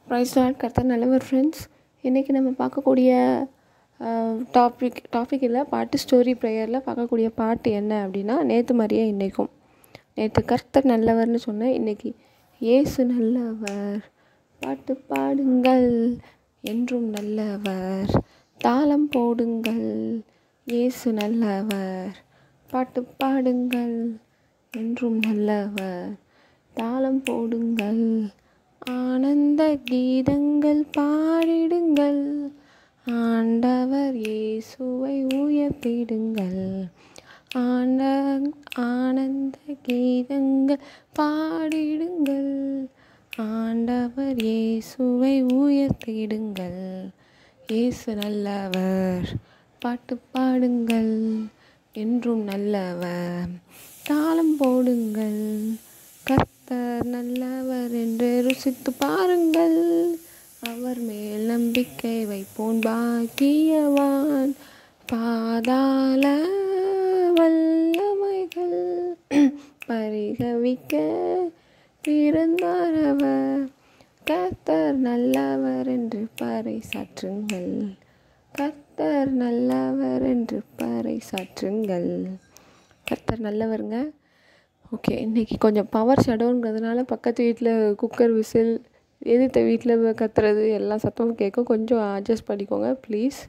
Price Lord. கர்த்தர் நல்லவர் friends. இன்றைக்கி நம்ம பார்க்கக்கூடிய டாபிக் இல்லை, பாட்டு ஸ்டோரி ப்ரேயரில் பார்க்கக்கூடிய பாட்டு என்ன அப்படின்னா, நேற்று மாதிரியே இன்றைக்கும். நேற்று கர்த்தர் நல்லவர்னு சொன்னேன். இன்றைக்கி இயேசு நல்லவர், பாட்டு பாடுங்கள், என்றும் நல்லவர், தாளம் போடுங்கள். இயேசு நல்லவர், பாட்டு பாடுங்கள், என்றும் நல்லவர், தாளம் போடுங்கள், ஆனந்த கீதங்கள் பாடிடுங்கள், ஆண்டவர் இயேசுவை உயர்த்திடுங்கள். ஆனந்த கீதங்கள் பாடிடுங்கள், ஆண்டவர் இயேசுவை உயர்த்திடுங்கள். இயேசு நல்லவர், பாட்டு பாடுங்கள், என்றும் நல்லவர், தாளம் போடுங்கள். கர்த்தர் நல்லவர் என்று ருசித்து பாருங்கள், அவர் மேல் நம்பிக்கை வைப்போன் பாக்கியவான். பாதாள வல்லமைகள் பரிகவிக்க பிறந்தார் அவர். கர்த்தர் நல்லவர் என்று பறைசாற்றுங்கள், கர்த்தர் நல்லவர் என்று பறைசாற்றுங்கள். கர்த்தர் நல்லவருங்க. ஓகே, இன்றைக்கி கொஞ்சம் பவர் ஷடோங்கிறதுனால பக்கத்து வீட்டில் குக்கர் விசில், எதிர்த்த வீட்டில் கத்துறது எல்லாம் சத்தமும் கேட்கும். கொஞ்சம் அட்ஜஸ்ட் பண்ணிக்கோங்க ப்ளீஸ்.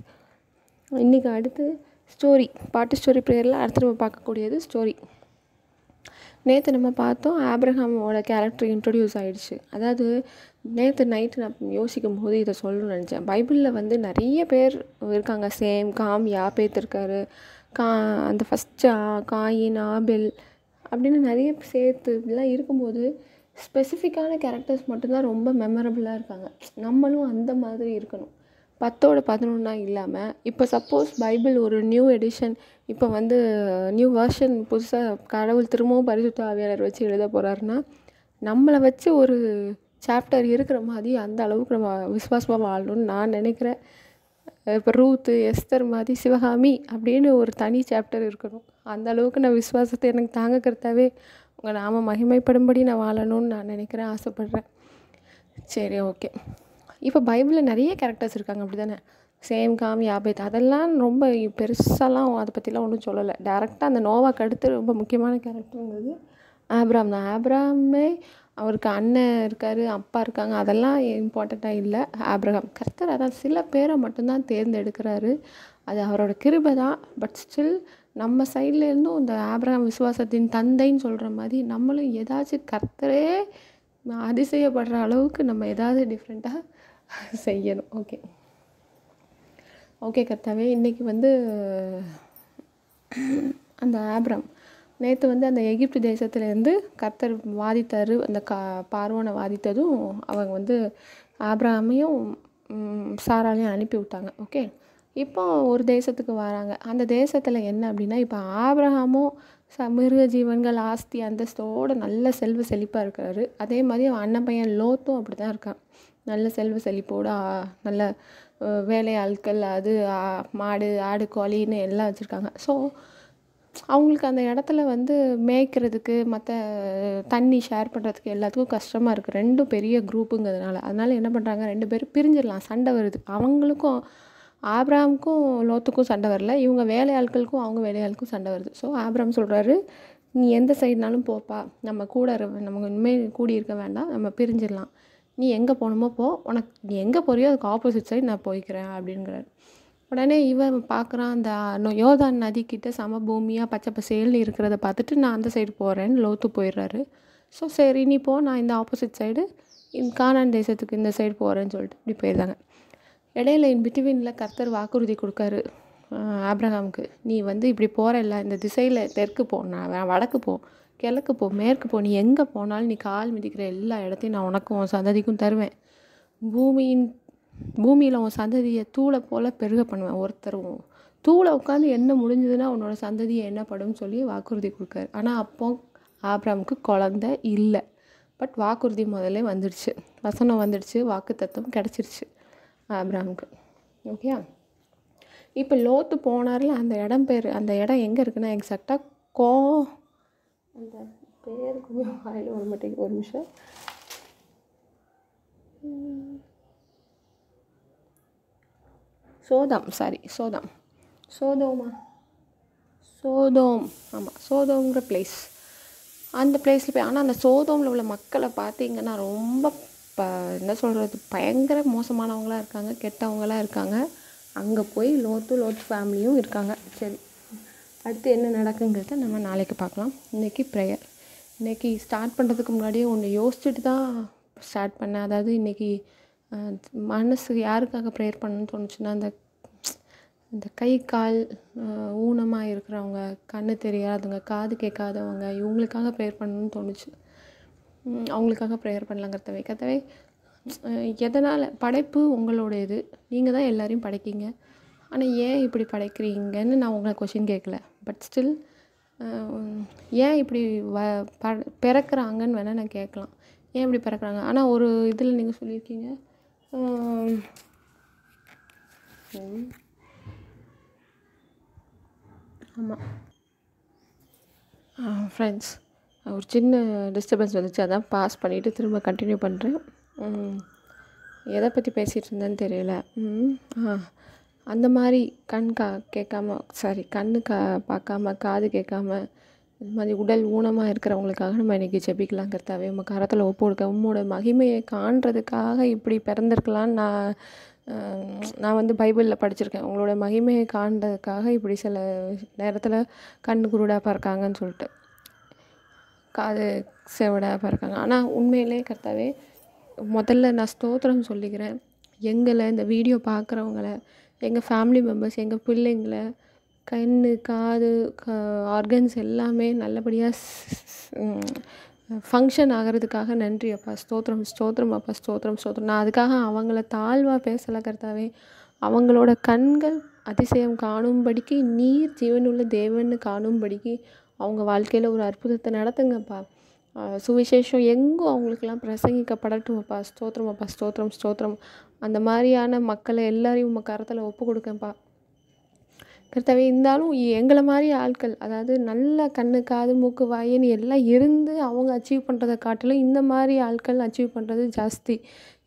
இன்றைக்கி அடுத்து ஸ்டோரி, பாட்டு ஸ்டோரி ப்ரேயரில் அடுத்து நம்ம பார்க்கக்கூடியது ஸ்டோரி. நேற்று நம்ம பார்த்தோம், ஆப்ரஹாமோட கேரக்டர் இன்ட்ரடியூஸ் ஆகிடுச்சு. அதாவது நேற்று நைட்டு நான் யோசிக்கும் போது இதை சொல்லணும்னு நினச்சேன். பைபிளில் நிறைய பேர் இருக்காங்க. சேம், காம், யாப்பேத் இருக்கார், அந்த ஃபஸ்ட்டு காயின், ஆபேல் அப்படின்னு நிறைய சேர்த்து இப்படிலாம் இருக்கும்போது ஸ்பெசிஃபிக்கான கேரக்டர்ஸ் மட்டும்தான் ரொம்ப மெமரபுளாக இருக்காங்க. நம்மளும் அந்த மாதிரி இருக்கணும். 10-11 இல்லாமல், இப்போ சப்போஸ் பைபிள் ஒரு நியூ எடிஷன், இப்போ நியூ வெர்ஷன் புதுசாக கடவுள் திரும்பவும் பரிசுத்த ஆவியாளர் வச்சு எழுத போகிறாருன்னா, நம்மளை வச்சு ஒரு சாப்டர் இருக்கிற மாதிரி அந்த அளவுக்கு நம்ம விசுவாசமாக வாழணும்னு நான் நினைக்கிறேன். இப்போ ரூத்து, எஸ்தர் மாதிரி, சிவகாமி அப்படின்னு ஒரு தனி சாப்டர் இருக்கணும். அந்த அளவுக்கு நான் விசுவாசத்தை எனக்கு தாங்க கர்த்தாவே உங்கள் நாம மகிமைப்படும்படி நான் வாழணும்னு நான் நினைக்கிறேன், ஆசைப்பட்றேன். சரி, ஓகே. இப்போ பைபிளில் நிறைய கேரக்டர்ஸ் இருக்காங்க, அப்படி தானே? சேம், காம், யாபேத், அதெல்லாம் ரொம்ப பெருசாலாம் அதை பற்றிலாம் ஒன்றும் சொல்லலை. டேரெக்டாக அந்த நோவாக்கு அடுத்து ரொம்ப முக்கியமான கேரக்டருங்கிறது ஆப்ராம் தான். ஆப்ராமே அவருக்கு அண்ணன் இருக்கார், அப்பா இருக்காங்க, அதெல்லாம் இம்பார்ட்டண்ட்டாக இல்லை. ஆப்ரஹாம், கர்த்தர் அதான் சில பேரை மட்டும்தான் தேர்ந்தெடுக்கிறாரு. அது அவரோட கிருபை தான். பட் ஸ்டில் நம்ம சைட்லேருந்தும் இந்த ஆப்ரஹாம் விசுவாசத்தின் தந்தைன்னு சொல்கிற மாதிரி நம்மளும் ஏதாச்சும் கர்த்தரே அதிசயப்படுற அளவுக்கு நம்ம ஏதாவது டிஃப்ரெண்ட்டாக செய்யணும். ஓகே ஓகே கர்த்தாவே, இன்றைக்கி அந்த ஆப்ராம் நேற்று அந்த எகிப்து தேசத்துலேருந்து கர்த்தர் வாதித்தார். அந்த பார்வோனை வாதித்ததும் அவங்க ஆப்ரஹாமையும் சாராலையும் அனுப்பி விட்டாங்க. ஓகே, இப்போ ஒரு தேசத்துக்கு வராங்க. அந்த தேசத்தில் என்ன அப்படின்னா, இப்போ ஆப்ரஹாமும் மிருக ஜீவன்கள், ஆஸ்தி, அந்தஸ்தோடு நல்ல செல்வ செழிப்பாக இருக்காரு. அதே மாதிரி அவன் அண்ணன் பையன் லோத்தும் அப்படி தான் இருக்கான். நல்ல செல்வ செழிப்போடு நல்ல வேலையாட்கள், அது மாடு, ஆடு, கோழின்னு எல்லாம் வச்சுருக்காங்க. ஸோ அவங்களுக்கு அந்த இடத்துல மேய்க்கிறதுக்கு, மற்ற தண்ணி ஷேர் பண்ணுறதுக்கு எல்லாத்துக்கும் கஷ்டமாக இருக்குது. ரெண்டும் பெரிய குரூப்புங்கிறதுனால. அதனால் என்ன பண்ணுறாங்க, 2 பேரும் பிரிஞ்சிடலாம். சண்டை வருது. அவங்களுக்கும் ஆப்ரஹாமுக்கும் லோத்துக்கும் சண்டை வரல, இவங்க வேலையாட்களுக்கும் அவங்க வேலையாளுக்கும் சண்டை வருது. ஸோ ஆப்ரஹாம் சொல்கிறாரு, நீ எந்த சைடுனாலும் போப்பா, நம்ம கூட நமக்கு இனிமேல் கூடி இருக்க வேண்டாம், நம்ம பிரிஞ்சிடலாம். நீ எங்கே போகணுமோ போ, உனக்கு நீ எங்கே போறியோ அதுக்கு ஆப்போசிட் சைடு நான் போய்க்கிறேன் அப்படிங்கிறாரு. உடனே இவன் பார்க்குறான், அந்த யோர்தான் நதிக்கிட்ட சமபூமியாக பச்சை பசேல்னு இருக்கிறத பார்த்துட்டு நான் அந்த சைடு போகிறேன்னு லோத்து போயிடுறாரு. ஸோ சரி நீ போ, நான் இந்த ஆப்போசிட் சைடு கானான் தேசத்துக்கு இந்த சைடு போகிறேன்னு சொல்லிட்டு இப்படி போயிருந்தாங்க. இடையில பிட்வீனில் கர்த்தர் வாக்குறுதி கொடுக்காரு ஆப்ரஹாமுக்கு. நீ இப்படி போகிறல்ல, இந்த திசையில் தெற்கு போ, நான் வடக்கு போ, கிழக்கு போ, மேற்கு போ, நீ எங்கே போனாலும் நீ கால் மிதிக்கிற எல்லா இடத்தையும் நான் உனக்கும் உன் சந்ததிக்கும் தருவேன். பூமியில் உன் சந்ததியை தூளை போல் பெருக பண்ணுவேன். ஒருத்தரும் தூளை உட்காந்து என்ன முடிஞ்சதுன்னா உன்னோட சந்ததியை என்ன படும் சொல்லி வாக்குறுதி கொடுக்காரு. ஆனால் அப்போ ஆப்ரஹாமுக்கு குழந்தை இல்லை. பட் வாக்குறுதி முதல்ல வந்துடுச்சு, வசனம் வந்துடுச்சு, வாக்கு தத்துவம் கிடச்சிருச்சு ஆப்ரஹாமுக்கு. ஓகே, இப்போ லோத்து போனார்ல, அந்த இடம் எங்கே இருக்குன்னா எக்ஸாக்டாக அந்த பேர் கொஞ்சம் வாயில் வர மாட்டேங்குது, ஒரு நிமிஷம். சோதோமா சோதோம் ஆமாம் சோதோங்கிற பிளேஸ். அந்த பிளேஸில் போய் ஆனால் அந்த சோதோமில் உள்ள மக்களை பார்த்திங்கன்னா ரொம்ப என்ன சொல்கிறது, பயங்கர மோசமானவங்களாக இருக்காங்க, கெட்டவங்களாக இருக்காங்க. அங்கே போய் லோத்து ஃபேமிலியும் இருக்காங்க. சரி, அடுத்து என்ன நடக்குங்கிறத நம்ம நாளைக்கு பார்க்கலாம். இன்றைக்கி ப்ரேயர். இன்றைக்கி ஸ்டார்ட் பண்ணுறதுக்கு முன்னாடியே ஒன்று யோசிச்சுட்டு தான் ஸ்டார்ட் பண்ணேன். அதாவது இன்றைக்கி மனசு யாருக்காக ப்ரேயர் பண்ணணும்னு தோணுச்சுன்னா, இந்த கை கால் ஊனமாக இருக்கிறவங்க, கண்ணு தெரியாதவங்க, காது கேட்காதவங்க, இவங்களுக்காக ப்ரேயர் பண்ணணும்னு தோணுச்சு. அவங்களுக்காக ப்ரேயர் பண்ணலாங்கிறதவே கத்தவே எதனால் படைப்பு உங்களோடையது, நீங்கள் தான் எல்லோரையும் படைக்கிங்க. ஆனால் ஏன் இப்படி படைக்கிறீங்கன்னு நான் உங்களை கொஷின் கேட்கல. பட் ஸ்டில் ஏன் இப்படி பிறக்கிறாங்கன்னு வேணால் நான் கேட்கலாம். ஏன் இப்படி பிறக்கிறாங்க? ஆனால் ஒரு இதில் நீங்கள் சொல்லியிருக்கீங்க, ஆமாம் ஃப்ரெண்ட்ஸ், ஒரு சின்ன டிஸ்டர்பன்ஸ் வந்துச்சு, அதான் பாஸ் பண்ணிவிட்டு திரும்ப கண்டினியூ பண்ணுறேன். எதை பற்றி பேசிகிட்டு இருந்தேன்னு தெரியல. அந்த மாதிரி கண்ணு பார்க்காம காது கேட்காம இந்த மாதிரி உடல் ஊனமாக இருக்கிறவங்களுக்காக நம்ம இன்றைக்கி ஜெபிக்கலாங்கிறதாவே உங்கள் கரத்தில் ஒப்பு கொடுக்க, உம்மோட மகிமையை காண்றதுக்காக இப்படி பிறந்திருக்கலான்னு நான் வந்து பைபிளில் படிச்சிருக்கேன். உங்களோட மகிமையை காண்றதுக்காக இப்படி சில நேரத்தில் கண்ணு குருடாக பிறக்காங்கன்னு சொல்லிட்டு, காது செவடாக பிறக்காங்க. ஆனால் உண்மையிலே கர்த்தாவே முதல்ல நான் ஸ்தோத்திரம் சொல்லிக்கிறேன். எங்களை இந்த வீடியோ பார்க்குறவங்கள, எங்கள் ஃபேமிலி மெம்பர்ஸ், எங்கள் பிள்ளைங்களை, கண்ணு காது ஆர்கன்ஸ் எல்லாமே நல்லபடியாக ஃபங்க்ஷன் ஆகிறதுக்காக நன்றி அப்பா. ஸ்தோத்திரம் அப்பா. ஸ்தோத்திரம். நான் அதுக்காக அவங்கள தாழ்வாக பேசலை கர்த்தாவே. அவங்களோட கண்கள் அதிசயம் காணும்படிக்கு, நீர் ஜீவனுள்ள தேவன்னு காணும்படிக்கு அவங்க வாழ்க்கையில் ஒரு அற்புதத்தை நடத்துங்கப்பா. சுவிசேஷம் எங்கும் அவங்களுக்கெல்லாம் பிரசங்கிக்கப்படட்டும் அப்பா. ஸ்தோத்திரம். அந்த மாதிரியான மக்களை எல்லாரையும் உங்கள் கரத்தில் ஒப்பு கொடுக்கேன்ப்பா கர்த்தாவே. இருந்தாலும் எங்களை மாதிரி ஆட்கள், அதாவது நல்ல கண்ணு காது மூக்கு வாயின்னு எல்லாம் இருந்து அவங்க அச்சீவ் பண்ணுறதை காட்டிலும் இந்த மாதிரி ஆட்கள் அச்சீவ் பண்ணுறது ஜாஸ்தி.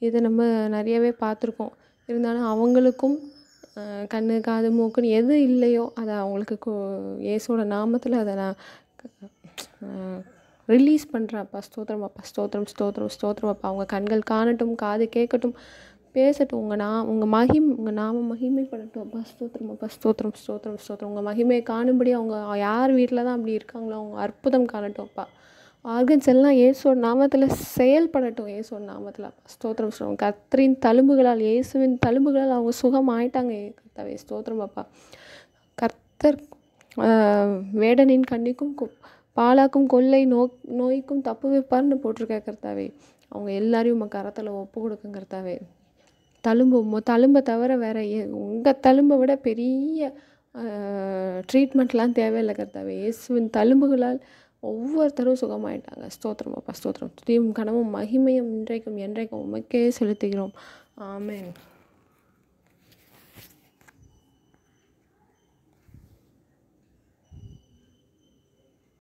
இதை நம்ம நிறையவே பார்த்துருக்கோம். இருந்தாலும் அவங்களுக்கும் கண்ணு காது மூக்குன்னு எது இல்லையோ அதை அவங்களுக்கு இயேசுவோட நாமத்தில் அதை நான் ரிலீஸ் பண்ணுறேன் அப்பா. ஸ்தோத்திரம் அப்பா. அவங்க கண்கள் காணட்டும், காது கேட்கட்டும், பேசட்டும். உங்கள் நாம மகிமைப்படட்டும் அப்பா. ஸ்தோத்திரம். உங்கள் மகிமையை காணும்படி அவங்க யார் வீட்டில் தான் அப்படி இருக்காங்களோ அவங்க அற்புதம் காணட்டும் அப்பா. ஆர்கன்ஸ் எல்லாம் இயேசுவோட நாமத்தில் செயல்படட்டும். இயேசுவோட நாமத்தில் ஸ்தோத்திரம். கர்த்தரின் தழும்புகளால், இயேசுவின் தழும்புகளால் அவங்க சுகம் ஆயிட்டாங்க கர்த்தாவே. ஸ்தோத்திரம் அப்பா. கர்த்தர் வேடனின் கண்ணிக்கும் பாலாக்கும் கொள்ளை நோய்க்கும் தப்புவிப்பார்னு போட்டிருக்க கர்த்தாவே. அவங்க எல்லாரையும் உங்கள் கரத்தில் ஒப்பு கொடுக்க கர்த்தாவே. தழும்பை தவிர வேறு உங்கள் தழும்பை விட பெரிய ட்ரீட்மெண்ட்லாம் தேவையில்லை கர்த்தாவே. இயேசுவின் தழும்புகளால் ஒவ்வொருத்தரும் சுகமாயிட்டாங்க. ஸ்தோத்திரம் அப்பா. துதியும் கனமும் மகிமையும் இன்றைக்கும் என்றைக்கும் உமக்கே செலுத்துகிறோம். ஆமென்.